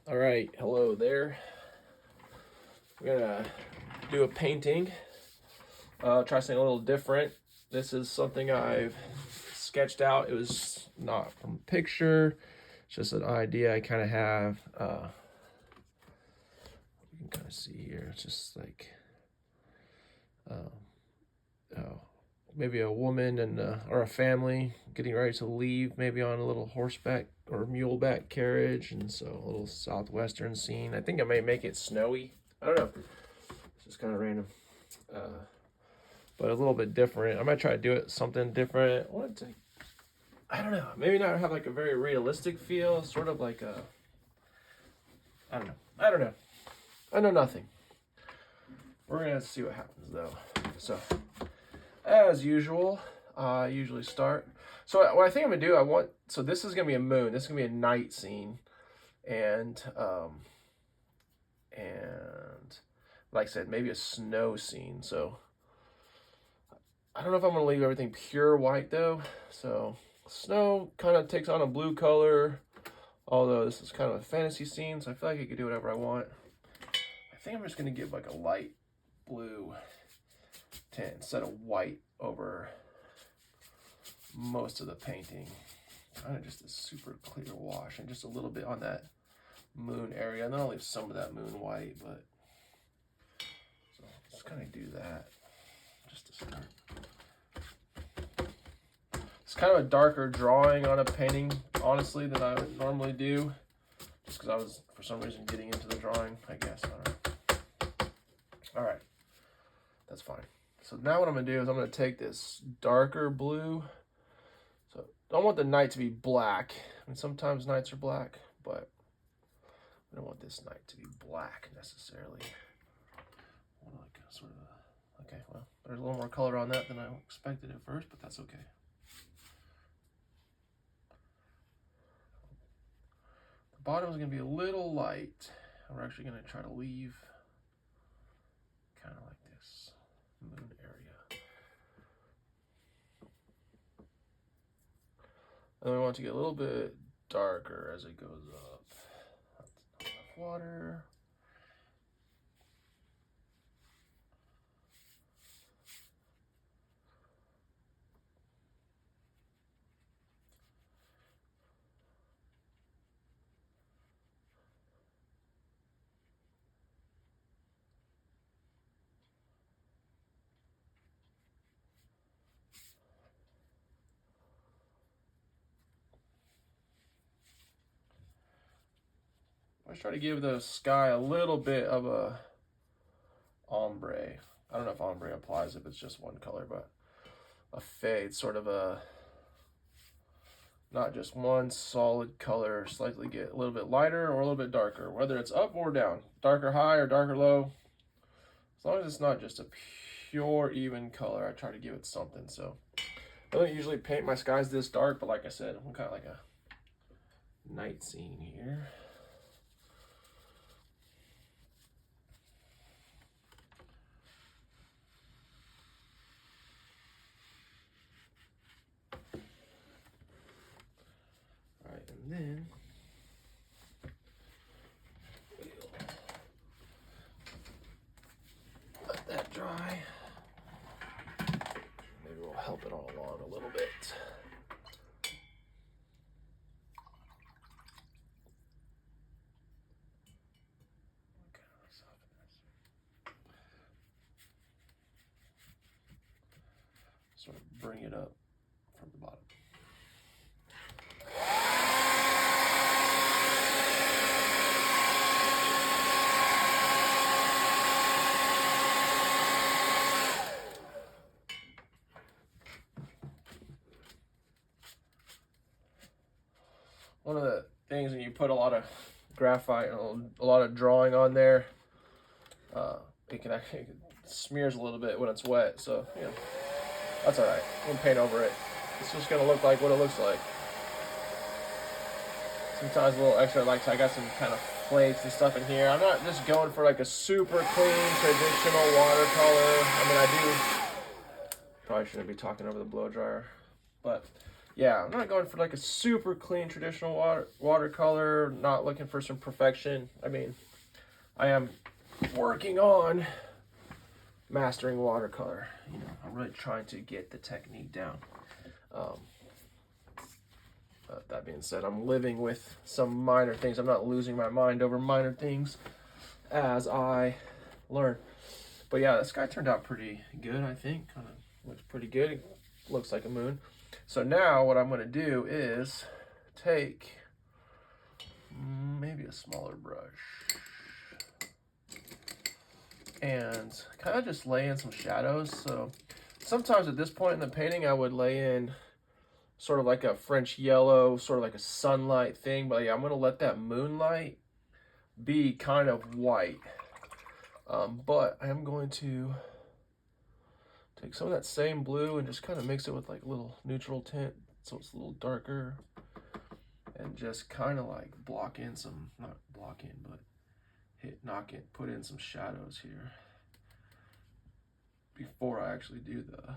All right, hello there. We're gonna do a painting. Try something a little different. This is something I've sketched out. It was not from a picture. It's just an idea I kind of have. You can kind of see here. It's just like, oh, maybe a woman and or a family getting ready to leave, maybe on a little horseback or muleback carriage, and so a little southwestern scene. I think I may make it snowy. I don't know. It's just kind of random, but a little bit different. I might try to do it something different. I don't know. Maybe not have like a very realistic feel. Sort of like a. I don't know. I don't know. I know nothing. We're gonna see what happens though. So, as usual, I usually start. So what I think I'm gonna do, so this is gonna be a moon. This is gonna be a night scene, and like I said, maybe a snow scene. So I don't know if I'm gonna leave everything pure white though. So snow kind of takes on a blue color, although this is kind of a fantasy scene, so I feel like I could do whatever I want. I think I'm just gonna give like a light blue tint instead of white over most of the painting. Kind of just a super clear wash and just a little bit on that moon area, and then I'll leave some of that moon white. But so just kind of do that just to start. It's kind of a darker drawing on a painting, honestly, than I would normally do, just because I was for some reason getting into the drawing, I guess. I don't know. All right, that's fine. So now what I'm gonna do is I'm gonna take this darker blue. So I don't want the night to be black. I mean, sometimes nights are black, but I don't want this night to be black necessarily. I want like a sort of okay, well, there's a little more color on that than I expected at first, but that's okay. The bottom is gonna be a little light. We're actually gonna try to leave kind of like this moon area. And we want to get a little bit darker as it goes up. That's not enough water. I try to give the sky a little bit of a ombre. I don't know if ombre applies if it's just one color, but a fade, sort of a, not just one solid color, slightly get a little bit lighter or a little bit darker, whether it's up or down, darker high or darker low. As long as it's not just a pure even color, I try to give it something. So I don't usually paint my skies this dark, but like I said, I'm kind of like a night scene here. All right, and then we'll let that dry. Maybe we'll help it all along a little bit. Sort of bring it up from the bottom. One of the things when you put a lot of graphite and a lot of drawing on there, it smears a little bit when it's wet. So you know, that's all right. I'm gonna paint over it. It's just gonna look like what it looks like. Sometimes a little extra, like I got some kind of flakes and stuff in here. I'm not just going for like a super clean traditional watercolor. I mean, I do. Probably shouldn't be talking over the blow dryer, but yeah, I'm not going for like a super clean traditional watercolor, not looking for some perfection. I mean, I am working on mastering watercolor. You know, I'm really trying to get the technique down. But that being said, I'm living with some minor things. I'm not losing my mind over minor things as I learn. But yeah, the sky turned out pretty good, I think. Kind of looks pretty good. It looks like a moon. So now what I'm going to do is take maybe a smaller brush and kind of just lay in some shadows. So sometimes at this point in the painting, I would lay in sort of like a French yellow, sort of like a sunlight thing. But yeah, I'm going to let that moonlight be kind of white. But I am going to take some of that same blue and just kind of mix it with like a little neutral tint so it's a little darker. And just kind of like block in some, not block in, but knock it, put in some shadows here before I actually do the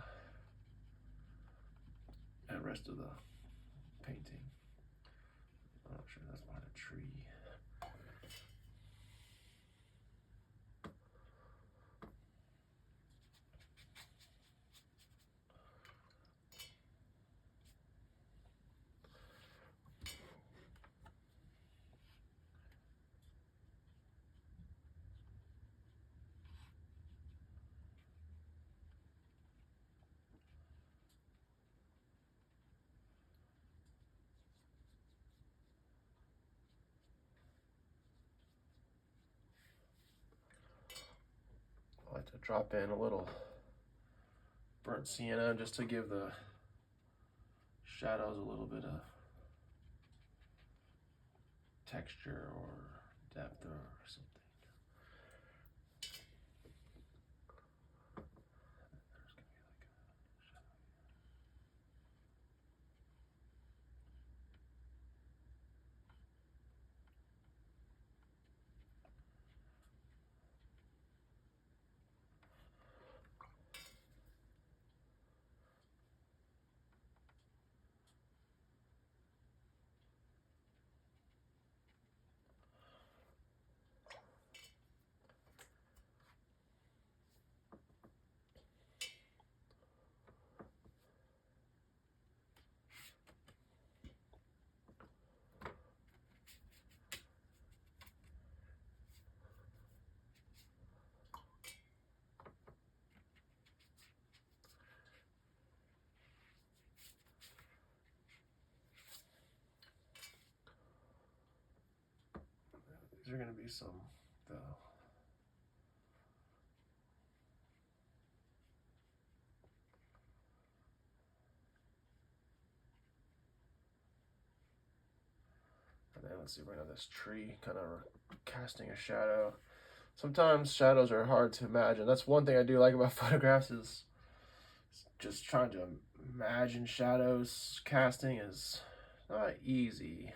rest of the painting. I'm not sure that's behind a tree. I like to drop in a little burnt sienna just to give the shadows a little bit of texture or depth or something. These are going to be some, though. And then let's see, right now this tree kind of casting a shadow. Sometimes shadows are hard to imagine. That's one thing I do like about photographs is just trying to imagine shadows casting is not easy.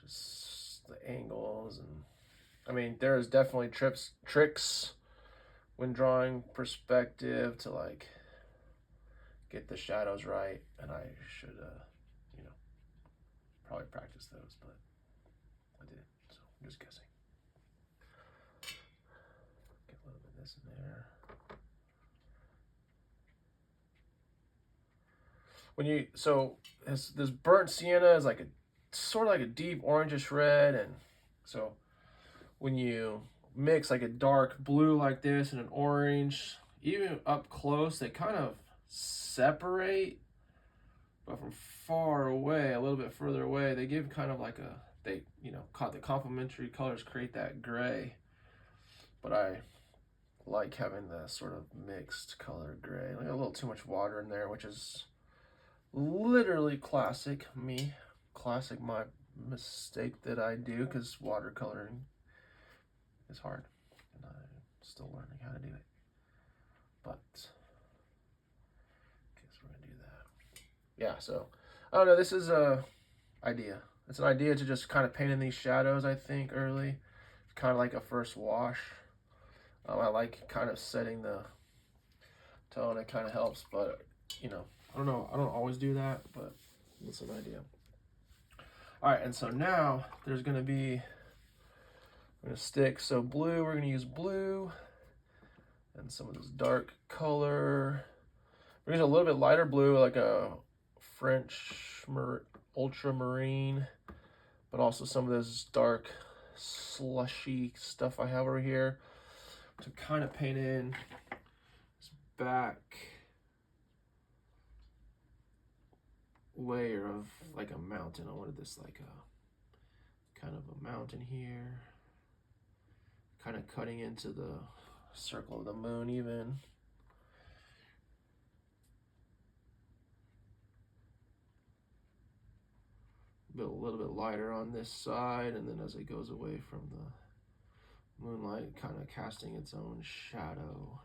Just the angles and I mean there's definitely tricks when drawing perspective to like get the shadows right, and I should you know, probably practice those, but I didn't, so I'm just guessing. Get a little bit of this in there. When you this burnt sienna is like a sort of like a deep orangish red, and so when you mix like a dark blue like this and an orange, even up close, they kind of separate, but from far away, a little bit further away, they give kind of like a, they, you know, the complementary colors create that gray. But I like having the sort of mixed color gray. Like a little too much water in there, which is literally classic me. Classic my mistake that I do, because watercoloring is hard. And I'm still learning how to do it. But I guess we're going to do that. Yeah, so, I don't know, this is a idea. It's an idea to just kind of paint in these shadows, I think, early. Kind of like a first wash. I like kind of setting the tone. It kind of helps, but, you know, I don't know. I don't always do that, but That's an idea. All right, and so now there's gonna be, I'm gonna stick, so blue, we're gonna use blue, and some of this dark color. We're using a little bit lighter blue, like a French ultramarine, but also some of this dark slushy stuff I have over here to kind of paint in this back layer of like a mountain. I wanted this like a kind of a mountain here, kind of cutting into the circle of the moon even. A little bit lighter on this side, and then as it goes away from the moonlight, kind of casting its own shadow.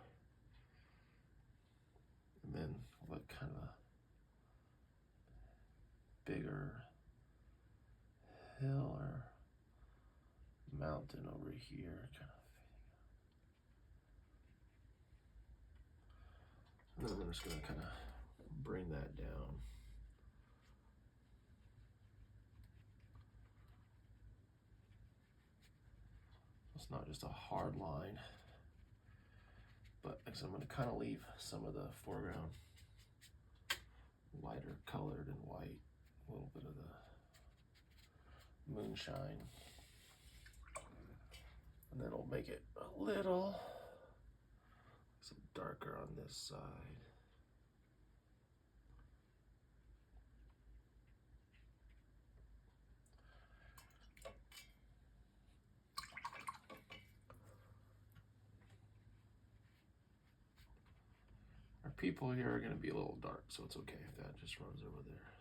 And then like kind of a bigger hill or mountain over here, kind of. And then I'm just gonna kind of bring that down. It's not just a hard line, but because I'm gonna kind of leave some of the foreground lighter colored and white, a little bit of the moonshine, and then it'll make it a little darker on this side. Our people here are going to be a little dark, so it's okay if that just runs over there.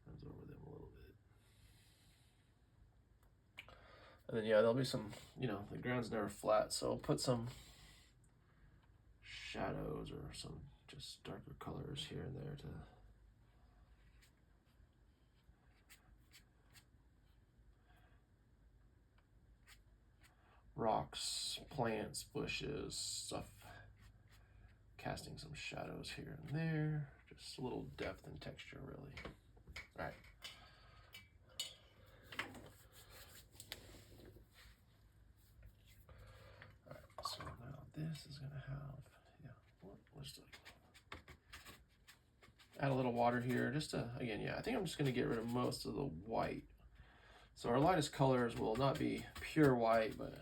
Runs over them a little bit. And then, yeah, there'll be some, you know, the ground's never flat, so I'll put some shadows or some just darker colors here and there to rocks, plants, bushes, stuff, casting some shadows here and there, just a little depth and texture really. All right. All right, so now this is gonna have, let's add a little water here, just to, again, yeah, I think I'm just gonna get rid of most of the white. So our lightest colors will not be pure white, but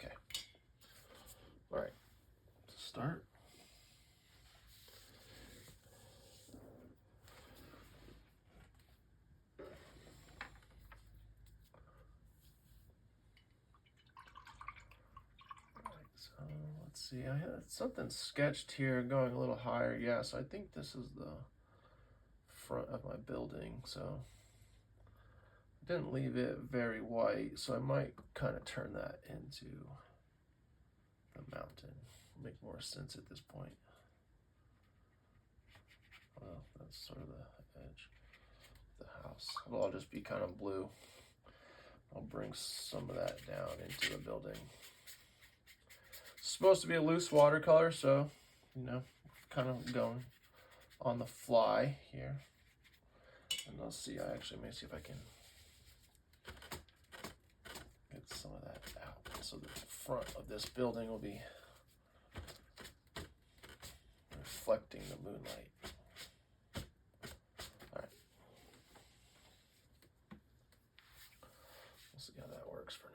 okay. All right, start. Let's see, I had something sketched here going a little higher. Yeah, so I think this is the front of my building. So I didn't leave it very white, so I might kind of turn that into the mountain. Make more sense at this point. Well, that's sort of the edge of the house. It'll all just be kind of blue. I'll bring some of that down into the building. It's supposed to be a loose watercolor, so, you know, kind of going on the fly here. And I'll see, I actually may see if I can get some of that out. So the front of this building will be reflecting the moonlight. All right. We'll see how that works for now.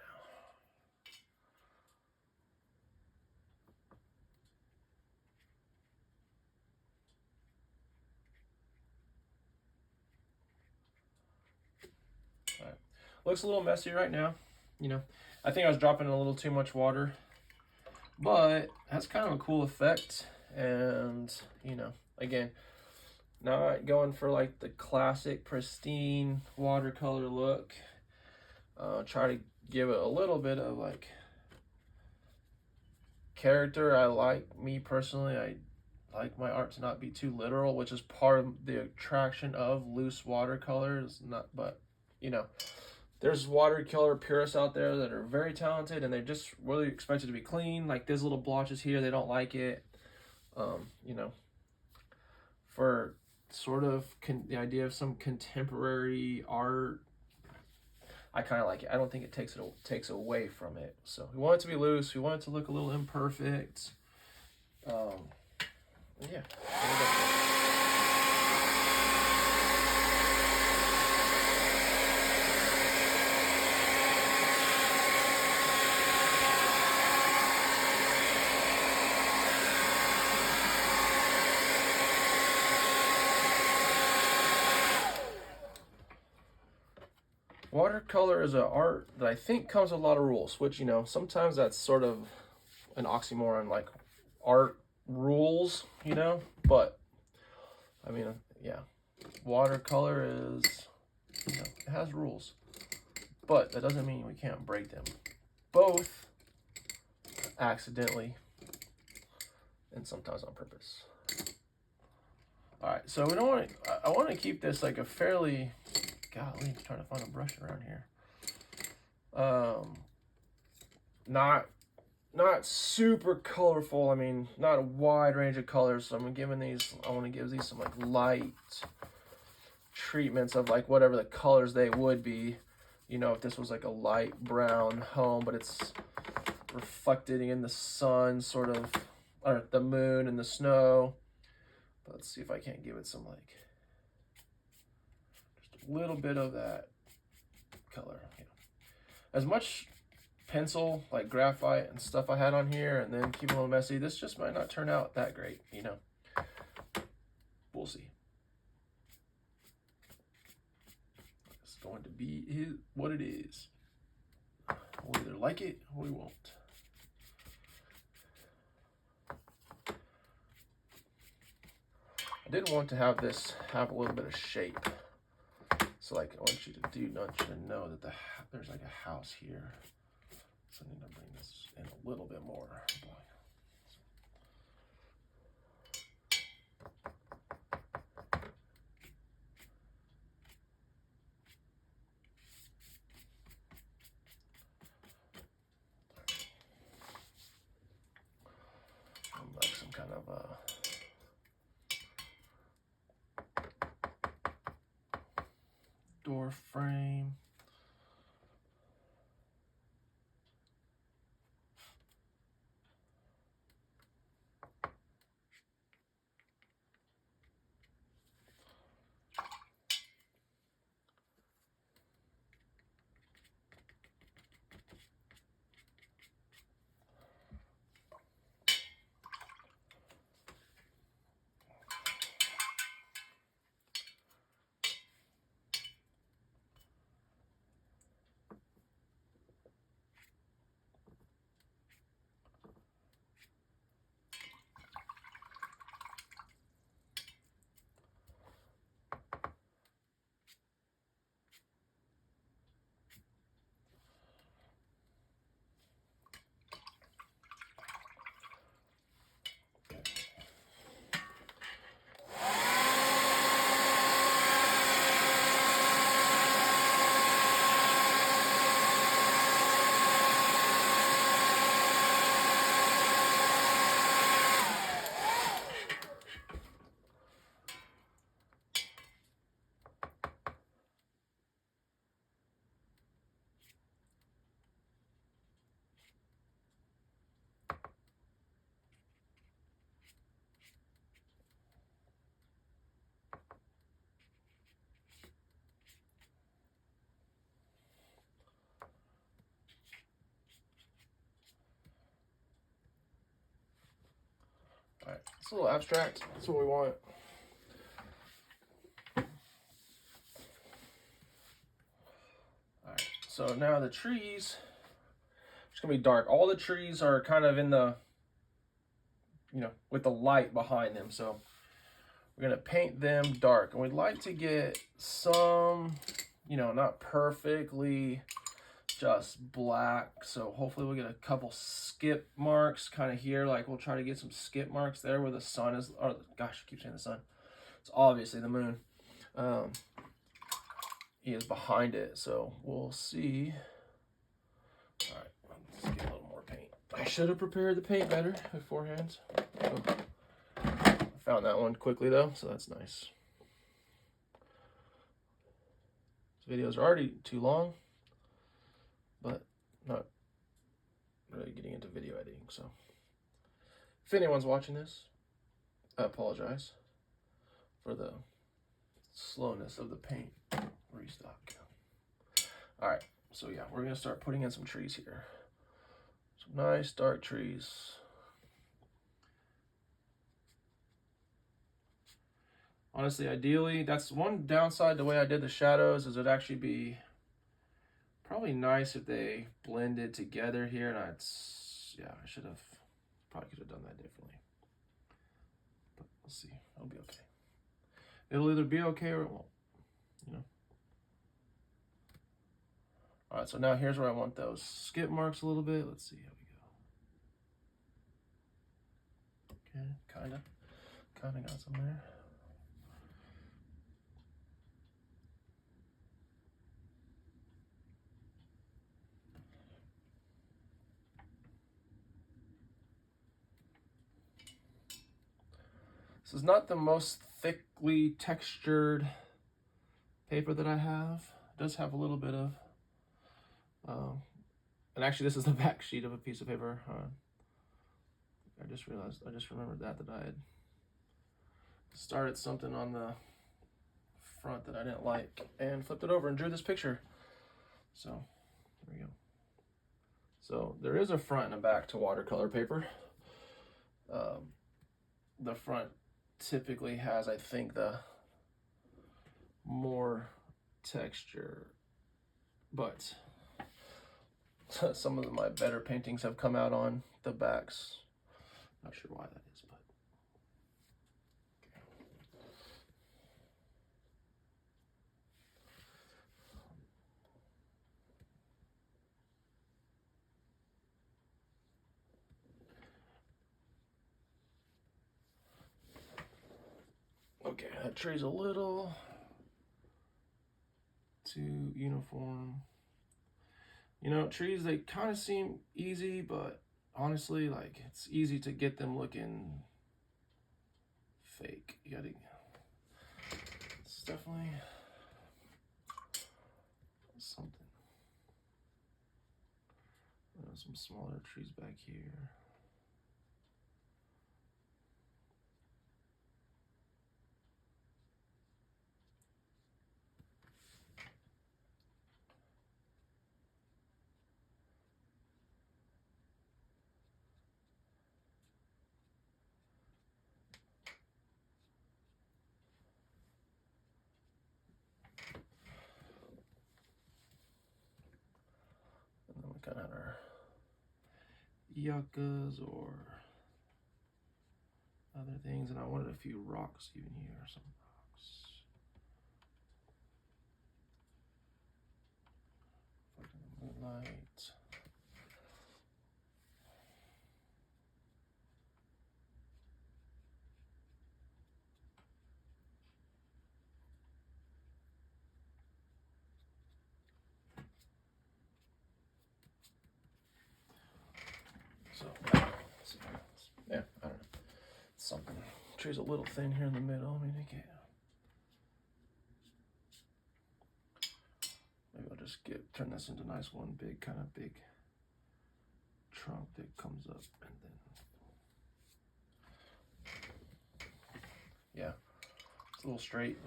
Looks a little messy right now, you know. I think I was dropping in a little too much water, but that's kind of a cool effect. And, you know, again, not going for like the classic pristine watercolor look. Try to give it a little bit of like character. Me personally, I like my art to not be too literal, which is part of the attraction of loose watercolors. Not, but, you know, There's watercolor purists out there that are very talented and they just really expect it to be clean. Like these little blotches here, they don't like it. You know, for sort of the idea of some contemporary art, I kind of like it. I don't think it takes away from it. So we want it to be loose. We want it to look a little imperfect. Yeah. Watercolor is an art that I think comes with a lot of rules, which, you know, sometimes that's sort of an oxymoron, like art rules, you know, but I mean, yeah, watercolor is, you know, it has rules, but that doesn't mean we can't break them, both accidentally and sometimes on purpose. All right, so we don't want to, I want to keep this like a fairly, golly, I'm trying to find a brush around here. Not super colorful. I mean, not a wide range of colors. So I'm giving these, I want to give these some like light treatments of like whatever the colors they would be. You know, if this was like a light brown home, but it's reflected in the sun, sort of, or the moon and the snow. But let's see if I can't give it some like just a little bit of that color. You know, as much pencil, like graphite and stuff I had on here, and then keep it a little messy, this just might not turn out that great, you know. We'll see. It's going to be what it is. We'll either like it or we won't. I did want to have this have a little bit of shape. So like I want you to know that there's like a house here. So I need to bring this in a little bit more. Like some kind of door frame. All right, it's a little abstract. That's what we want. All right, so now the trees, it's gonna be dark. All the trees are kind of in the, you know, with the light behind them. So we're gonna paint them dark, and we'd like to get some, you know, not perfectly just black. So hopefully we'll get a couple skip marks kind of here. Like we'll try to get some skip marks there where the sun is, or gosh, I keep saying the sun. It's obviously the moon. he is behind it, so we'll see. All right, let's get a little more paint. I should have prepared the paint better beforehand. Oh. I found that one quickly though, so that's nice. These videos are already too long, but not really getting into video editing, so if anyone's watching this, I apologize for the slowness of the paint restock. All right, so yeah, we're gonna start putting in some trees here. Some nice dark trees. Honestly, ideally, that's one downside the way I did the shadows, is it'd actually be probably nice if they blended together here, and yeah, I should have, probably could have done that differently. But we'll see, it'll be okay. It'll either be okay or it won't, you know. All right, so now here's where I want those skip marks a little bit. Let's see how we go. Okay, kinda got some there. This is not the most thickly textured paper that I have. It does have a little bit of, and actually this is the back sheet of a piece of paper. I just remembered that I had started something on the front that I didn't like and flipped it over and drew this picture. So there we go. So there is a front and a back to watercolor paper. The front typically has, I think, the more texture, but some of my better paintings have come out on the backs. Not sure why that is, but okay, that tree's a little too uniform. You know, trees, they kind of seem easy, but honestly, like, it's easy to get them looking fake. You gotta, it's definitely something. There's some smaller trees back here. Kind of our yuccas or other things, and I wanted a few rocks even here, some rocks. Moonlight. So, yeah, I don't know. Something. Tree's a little thin here in the middle. Maybe I'll just turn this into nice one big, kind of big trunk that comes up, and then, yeah, it's a little straight,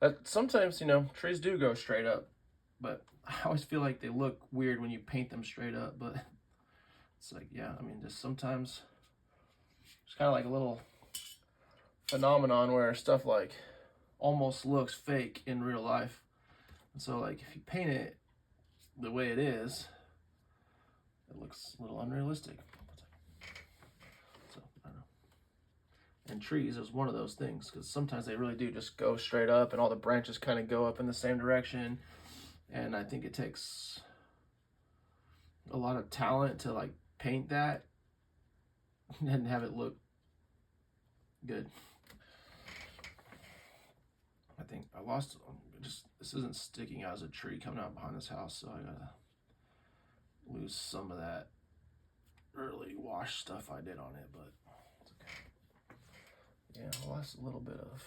but sometimes, you know, trees do go straight up, but I always feel like they look weird when you paint them straight up. But it's like, yeah, I mean, just sometimes it's kind of like a little phenomenon where stuff like almost looks fake in real life. And so, like, if you paint it the way it is, it looks a little unrealistic. So, I don't know. And trees is one of those things, because sometimes they really do just go straight up and all the branches kind of go up in the same direction. And I think it takes a lot of talent to, like, paint that and have it look good. think I lost, this isn't sticking out as a tree coming out behind this house, so I gotta lose some of that early wash stuff I did on it, but it's okay. Yeah, I lost a little bit of.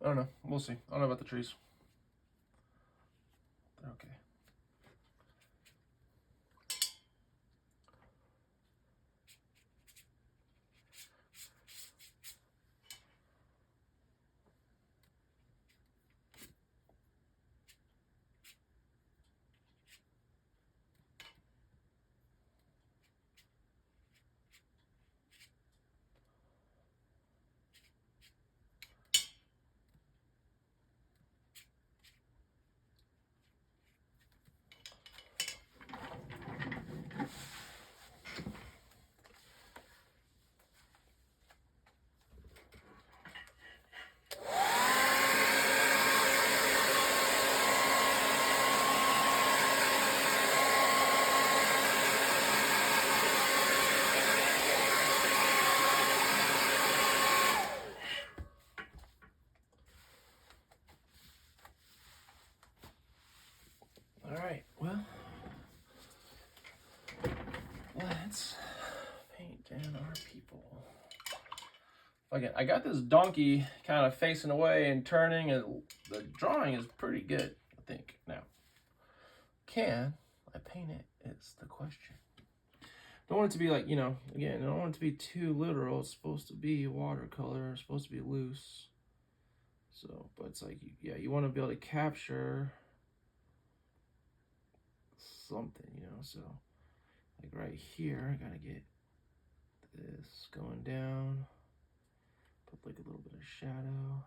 I don't know. We'll see. I don't know about the trees. They're okay. All right, well, let's paint in our people. Again, I got this donkey kind of facing away and turning, and the drawing is pretty good, I think. Now, can I paint it? Is the question. Don't want it to be like, you know, again, I don't want it to be too literal. It's supposed to be watercolor, it's supposed to be loose. So, but it's like, yeah, you want to be able to capture something, you know. So, like right here, I gotta get this going down. Put like a little bit of shadow.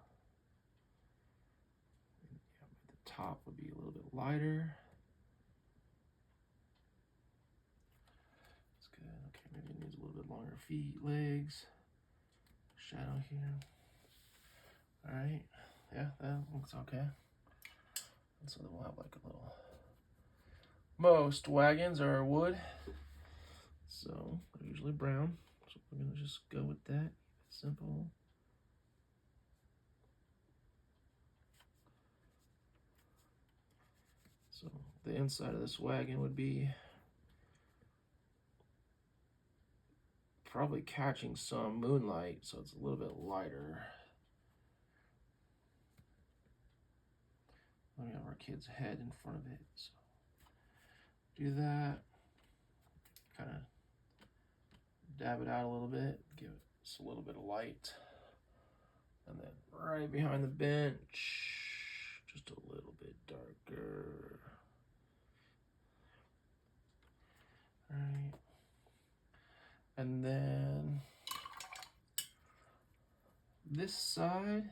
And, yeah, the top would be a little bit lighter. That's good. Okay, maybe it needs a little bit longer feet, legs. Shadow here. All right. Yeah, that looks okay. And so then we'll have like a little. Most wagons are wood, so they're usually brown. So we're gonna just go with that. It's simple. So the inside of this wagon would be probably catching some moonlight, so it's a little bit lighter. We have our kid's head in front of it, so do that. Kind of dab it out a little bit, give it just a little bit of light, and then right behind the bench, just a little bit darker. All right, and then this side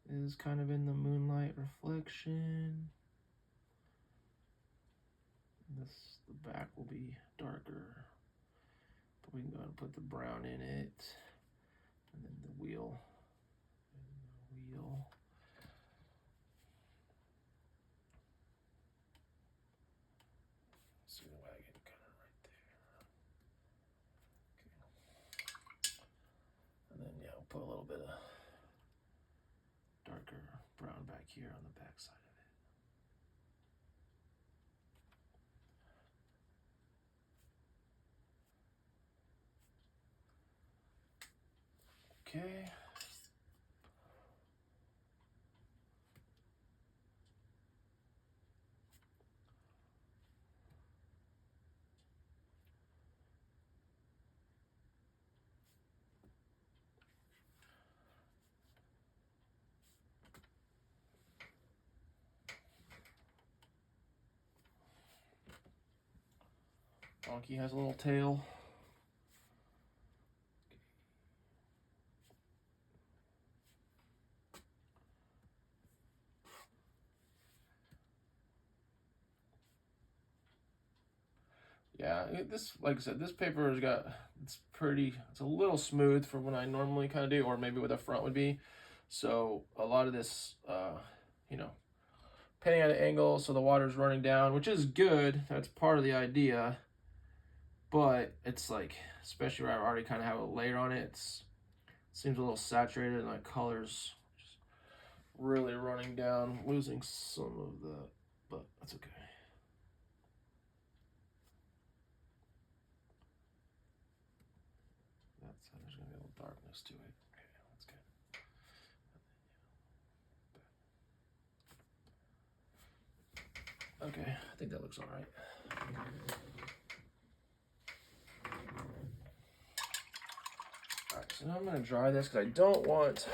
is kind of in the moonlight reflection. The back will be darker, but we can go ahead and put the brown in it, and then the wheel, See the wagon kind of right there. Okay. And then yeah, we'll put a little bit of darker brown back here on the back side of it. Okay. Donkey has a little tail. Yeah, this, like I said, this paper has got, it's a little smooth for what I normally kind of do, or maybe what the front would be. So a lot of this, you know, painting at an angle so the water's running down, which is good. That's part of the idea. But it's like, especially where I already kind of have a layer on it, it seems a little saturated and like colors just really running down, losing some of the, but that's okay. There's gonna be a little darkness to it. Okay, that's good. Okay, I think that looks all right. All right, so now I'm gonna dry this because I do want.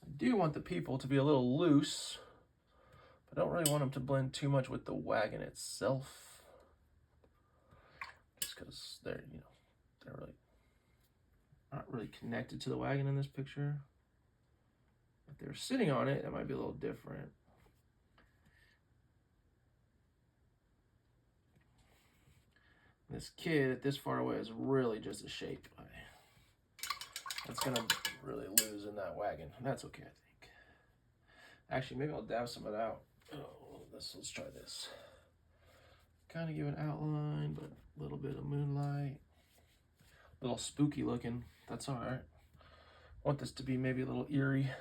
I do want the people to be a little loose. I don't really want them to blend too much with the wagon itself, just because they're really not really connected to the wagon in this picture. If they're sitting on it, that might be a little different. This kid this far away is really just a shape. It's gonna really lose in that wagon. That's okay, I think. Actually, maybe I'll dab some of it out. Oh, let's try this. Kind of give an outline, but a little bit of moonlight. A little spooky looking. That's all right. I want this to be maybe a little eerie.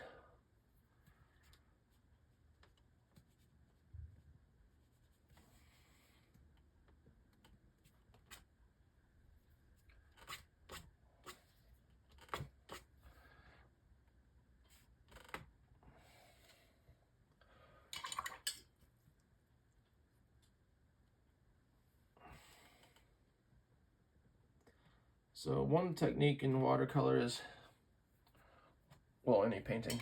So one technique in watercolor is, well, any painting,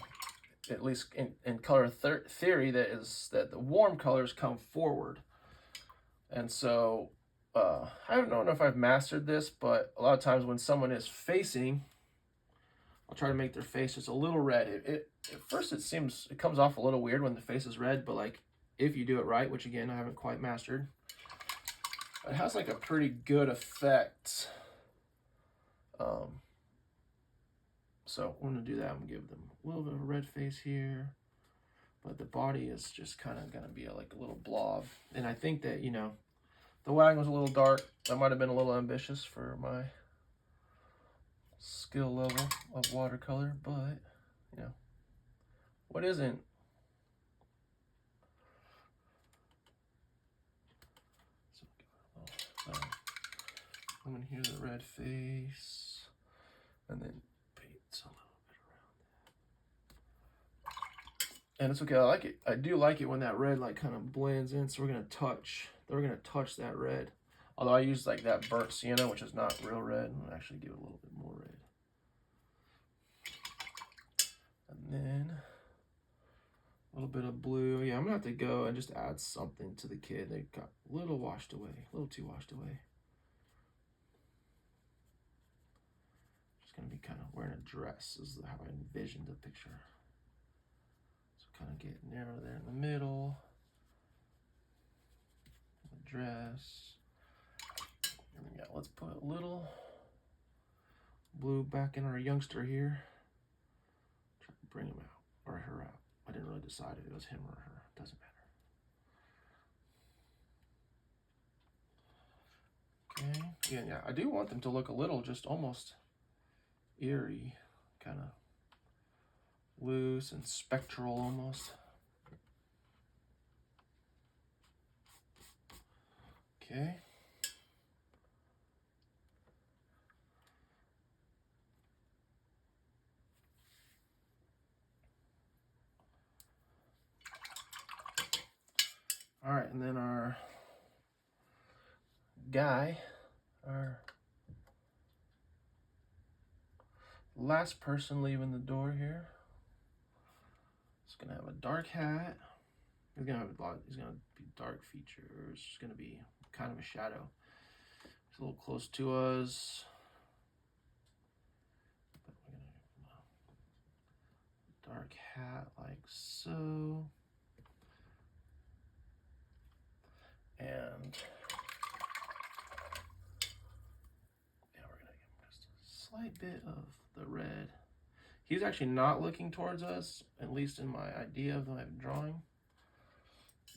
at least in color theory, that the warm colors come forward. And so I don't know if I've mastered this, but a lot of times when someone is facing, I'll try to make their face just a little red. At first it comes off a little weird when the face is red, but like if you do it right, which again I haven't quite mastered, it has like a pretty good effect. So I'm going to do that. I'm going to give them a little bit of a red face here, but the body is just kind of going to be like a little blob. And I think that, the wagon was a little dark. That might have been a little ambitious for my skill level of watercolor, but, what isn't? So give it a little, I'm going to hear the red face, and then paint a little bit around that. And it's okay. I like it. I do like it when that red like kind of blends in. So we're gonna touch that red. Although I use like that burnt sienna, which is not real red. I'll actually give it a little bit more red. And then a little bit of blue. Yeah, I'm gonna have to go and just add something to the kid. They got a little washed away, a little too washed away. Just gonna be kind of wearing a dress is how I envisioned the picture. So kind of get narrow there in the middle. The dress. And then, yeah, let's put a little blue back in our youngster here. Try to bring him out, or her out. I didn't really decide if it was him or her. Doesn't matter. Okay. Yeah, I do want them to look a little just almost eerie, kind of loose and spectral almost. Okay. All right, and then our guy, our last person leaving the door here, is gonna have a dark hat. He's gonna be dark features. It's gonna be kind of a shadow. It's a little close to us. But we're gonna give him a dark hat like so. And yeah, we're gonna give him just a slight bit of the red. He's actually not looking towards us, at least in my idea of my drawing.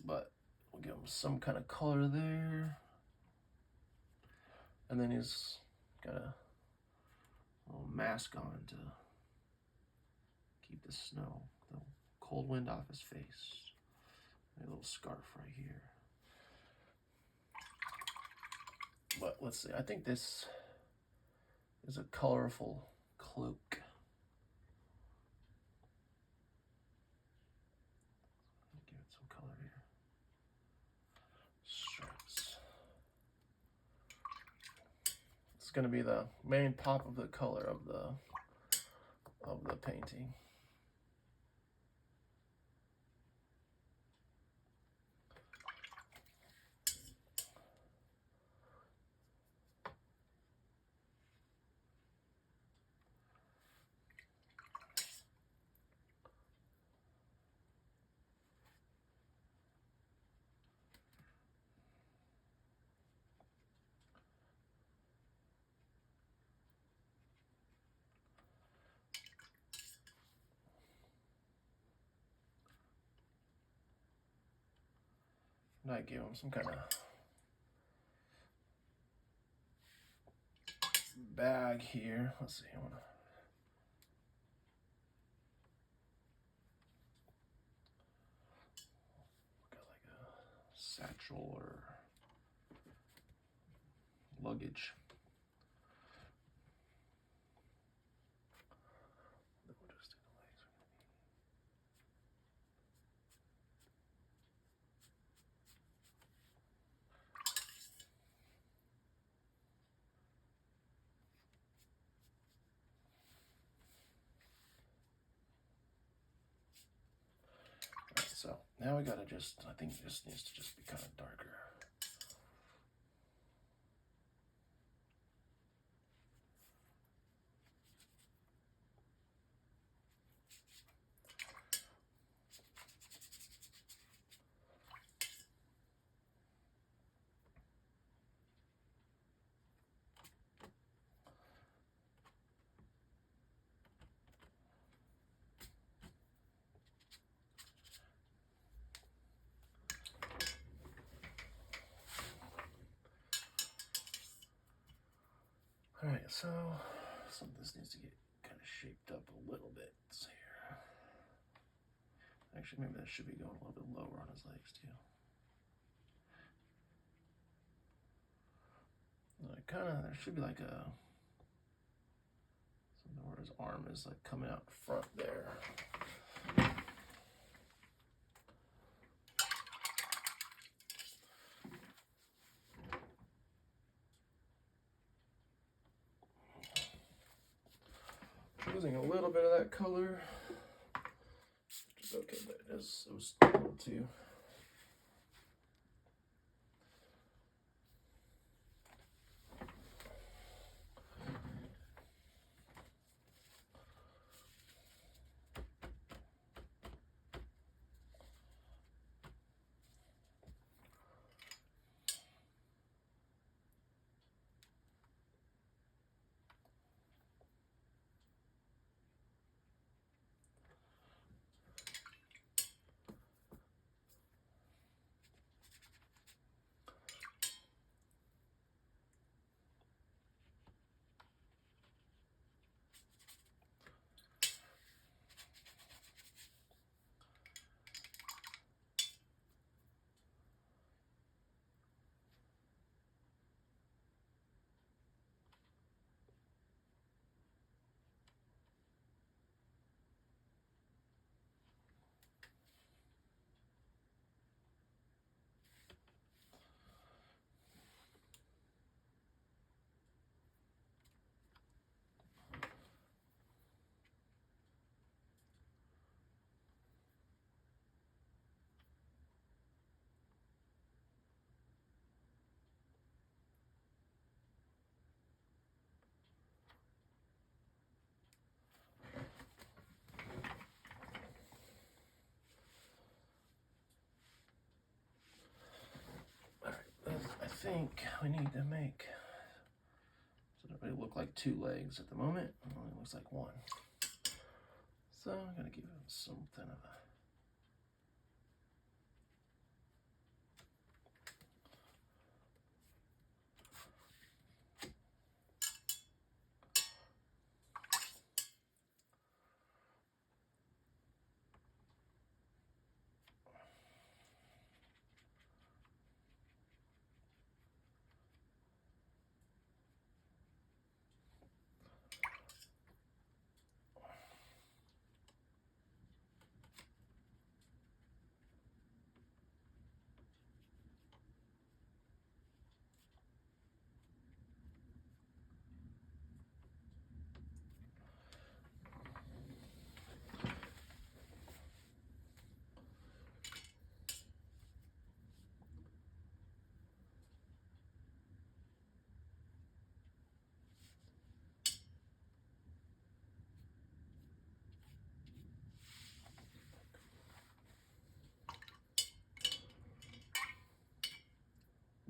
But we'll give him some kind of color there. And then he's got a little mask on to keep the snow, the cold wind off his face. A little scarf right here. But let's see, I think this is a colorful cloak. Give it some color here. Stripes. It's going to be the main pop of the color of the painting. And I gave him some kind of bag here. Let's see, I want to got like a satchel or luggage. Then we'll just do the legs. Alright, so now we gotta just, I think it just needs to just be kind of darker. Alright, so some of this needs to get kind of shaped up a little bit here. Actually, maybe that should be going a little bit lower on his legs too. There should be like a, something where his arm is like coming out front there. Losing a little bit of that color, which is okay, but it was a little too. think we need to make, so it doesn't really look like 2 legs at the moment. It only looks like 1. So I'm gonna give him something of a,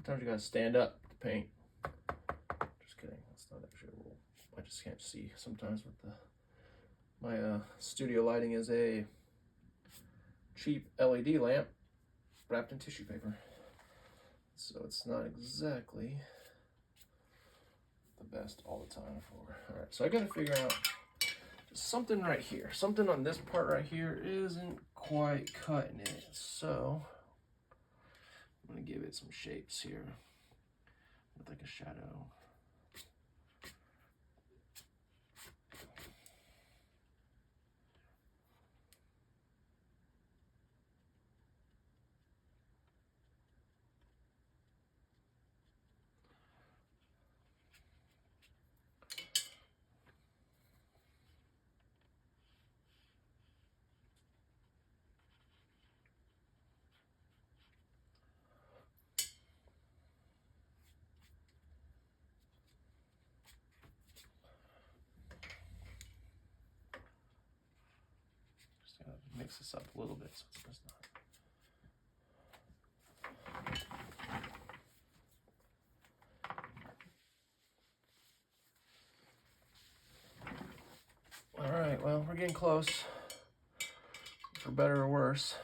sometimes you gotta stand up to paint. Just kidding, that's not actually a rule. I just can't see sometimes with the, my studio lighting is a cheap LED lamp wrapped in tissue paper. So it's not exactly the best all the time for. All right, so I gotta figure out just something right here. Something on this part right here isn't quite cutting it. So I'm gonna give it some shapes here with like a shadow. Just gotta mix this up a little bit so it's just not. All right, well, we're getting close, for better or worse.